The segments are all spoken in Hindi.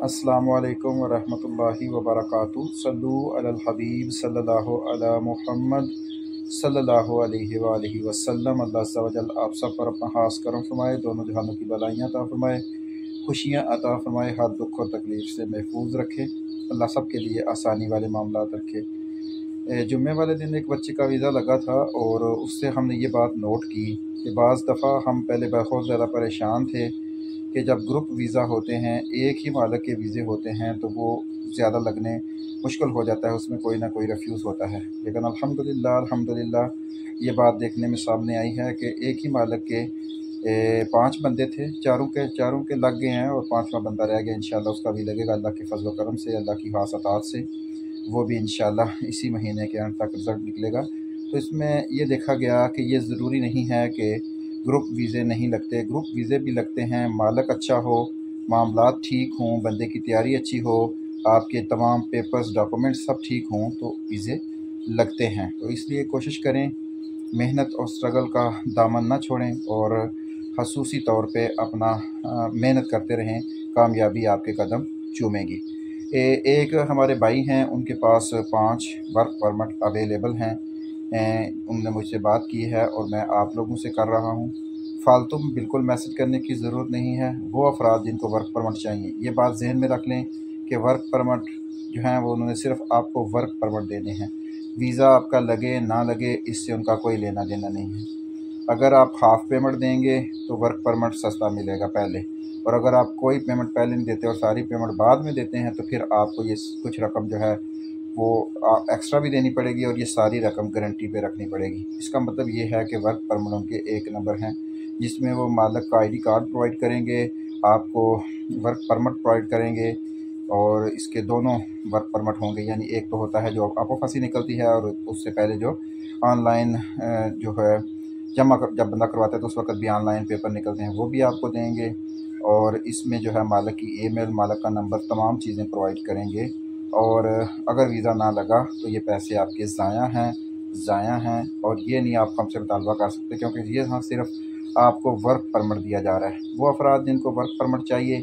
अस्सलामुअलैकुम वरहमतुल्लाहि वबरकातुहू। सल्लु अलल हबीब सल्लल्लाहु अला मुहम्मद सल्लल्लाहु अलैहि वालैहि वसल्लम। अल्लाह अज़्ज़ा व जल आप सब पर अपना खास करम फरमाए, दोनों जहानों की भलाइयाँ अता फरमाए, खुशियाँ अता फरमाए, हर दुख और तकलीफ़ से महफूज रखे। अल्लाह सब के लिए आसानी वाले मामलात रखे। जुम्मे वाले दिन एक बच्चे का वीज़ा लगा था और उससे हमने ये बात नोट की कि बाज़ दफ़ा हम पहले बहुत ज़्यादा परेशान थे कि जब ग्रुप वीज़ा होते हैं, एक ही मालिक के वीज़े होते हैं, तो वो ज़्यादा लगने मुश्किल हो जाता है, उसमें कोई ना कोई रिफ्यूज़ होता है। लेकिन अल्हम्दुलिल्लाह ये बात देखने में सामने आई है कि एक ही मालिक के 5 बंदे थे, चारों के लग गए हैं और 5वां बंदा रह गया। इंशाअल्लाह उसका भी लगेगा अल्लाह के फज़ल व करम से, अल्लाह की ख़ास अताअत से। वो भी इंशाअल्लाह इसी महीने के अंत तक रिज़ल्ट निकलेगा। तो इसमें ये देखा गया कि ये ज़रूरी नहीं है कि ग्रुप वीज़े नहीं लगते, ग्रुप वीज़े भी लगते हैं। मालिक अच्छा हो, मामलात ठीक हों, बंदे की तैयारी अच्छी हो, आपके तमाम पेपर्स डॉक्यूमेंट्स सब ठीक हों तो वीज़े लगते हैं। तो इसलिए कोशिश करें, मेहनत और स्ट्रगल का दामन ना छोड़ें और ख़ुसूसी तौर पे अपना मेहनत करते रहें, कामयाबी आपके कदम चूमेगी। एक हमारे भाई हैं, उनके पास 5 वर्क परमिट अवेलेबल हैं। उनने मुझसे बात की है और मैं आप लोगों से कर रहा हूँ। फालतू में बिल्कुल मैसेज करने की ज़रूरत नहीं है। वो अफराद जिनको वर्क परमिट चाहिए, ये बात जहन में रख लें कि वर्क परमिट जो हैं वो उन्होंने सिर्फ़ आपको वर्क परमिट देने हैं। वीज़ा आपका लगे ना लगे, इससे उनका कोई लेना देना नहीं है। अगर आप हाफ़ पेमेंट देंगे तो वर्क परमिट सस्ता मिलेगा पहले, और अगर आप कोई पेमेंट पहले नहीं देते और सारी पेमेंट बाद में देते हैं तो फिर आपको ये कुछ रकम जो है वो एक्स्ट्रा भी देनी पड़ेगी और ये सारी रकम गारंटी पे रखनी पड़ेगी। इसका मतलब ये है कि वर्क परमिट उनके एक नंबर हैं, जिसमें वो मालिक का आईडी कार्ड प्रोवाइड करेंगे, आपको वर्क परमिट प्रोवाइड करेंगे और इसके दोनों वर्क परमिट होंगे। यानी एक तो होता है जो आपको फंसी निकलती है, और उससे पहले जो ऑनलाइन जो है जब बंदा करवाता है तो उस वक्त भी ऑनलाइन पेपर निकलते हैं, वो भी आपको देंगे। और इसमें जो है मालिक की ईमेल, मालिक का नंबर, तमाम चीज़ें प्रोवाइड करेंगे। और अगर वीज़ा ना लगा तो ये पैसे आपके ज़ाया हैं और ये नहीं आप हमसे मुतालबा कर सकते, क्योंकि ये यहाँ सिर्फ आपको वर्क परमिट दिया जा रहा है। वो अफराद जिनको वर्क परमिट चाहिए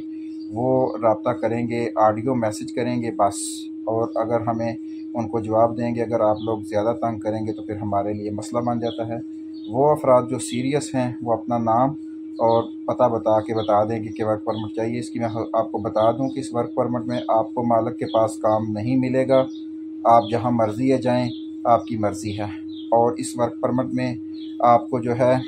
वो रब्ता करेंगे, ऑडियो मैसेज करेंगे बस। और अगर हमें उनको जवाब देंगे, अगर आप लोग ज़्यादा तंग करेंगे तो फिर हमारे लिए मसला बन जाता है। वो अफराद जो सीरियस हैं वो अपना नाम और पता बता देंगे कि वर्क परमिट चाहिए। इसकी मैं आपको बता दूं कि इस वर्क परमिट में आपको मालिक के पास काम नहीं मिलेगा। आप जहां मर्ज़ी है जाएं, आपकी मर्ज़ी है। और इस वर्क परमिट में आपको जो है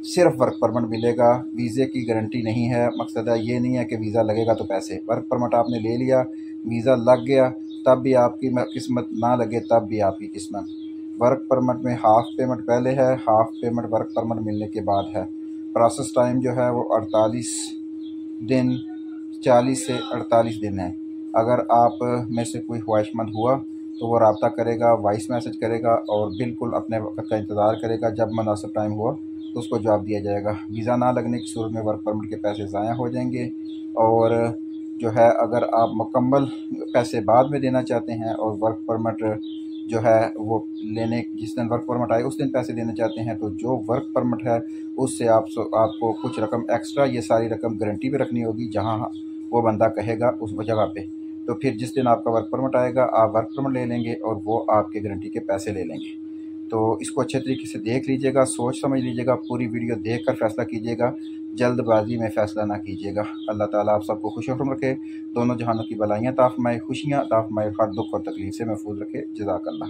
सिर्फ वर्क परमिट मिलेगा, वीज़े की गारंटी नहीं है। मकसद है ये नहीं है कि वीज़ा लगेगा तो पैसे। वर्क परमिट आपने ले लिया, वीज़ा लग गया, तब भी आपकी किस्मत, ना लगे तब भी आपकी किस्मत। वर्क परमिट में हाफ़ पेमेंट पहले है, हाफ़ पेमेंट वर्क परमिट मिलने के बाद है। प्रोसेस टाइम जो है वो 48 दिन, 40 से 48 दिन है। अगर आप में से कोई ख्वाहिशमंद हुआ तो वो रब्ता करेगा, वॉइस मैसेज करेगा और बिल्कुल अपने वक्त का इंतज़ार करेगा। जब मुनासिब टाइम हुआ तो उसको जवाब दिया जाएगा। वीज़ा ना लगने की सूरत में वर्क परमिट के पैसे ज़ाया हो जाएंगे। और जो है अगर आप मुकम्मल पैसे बाद में देना चाहते हैं और वर्क परमिट जो है वो लेने, जिस दिन वर्क परमिट आए उस दिन पैसे देना चाहते हैं, तो जो वर्क परमिट है उससे आपको कुछ रकम एक्स्ट्रा, ये सारी रकम गारंटी पे रखनी होगी जहां वो बंदा कहेगा उस जगह पे। तो फिर जिस दिन आपका वर्क परमिट आएगा आप वर्क परमिट ले लेंगे और वो आपके गारंटी के पैसे ले लेंगे। तो इसको अच्छे तरीके से देख लीजिएगा, सोच समझ लीजिएगा, पूरी वीडियो देख कर फ़ैसला कीजिएगा, जल्दबाजी में फ़ैसला ना कीजिएगा। अल्लाह ताला आप सबको खुश रखे, दोनों जहानों की भलाइयाँ अता फ़रमाए, खुशियाँ अता फ़रमाए, हर दुख और तकलीफ़ से महफूज रखे। जज़ाकल्लाह।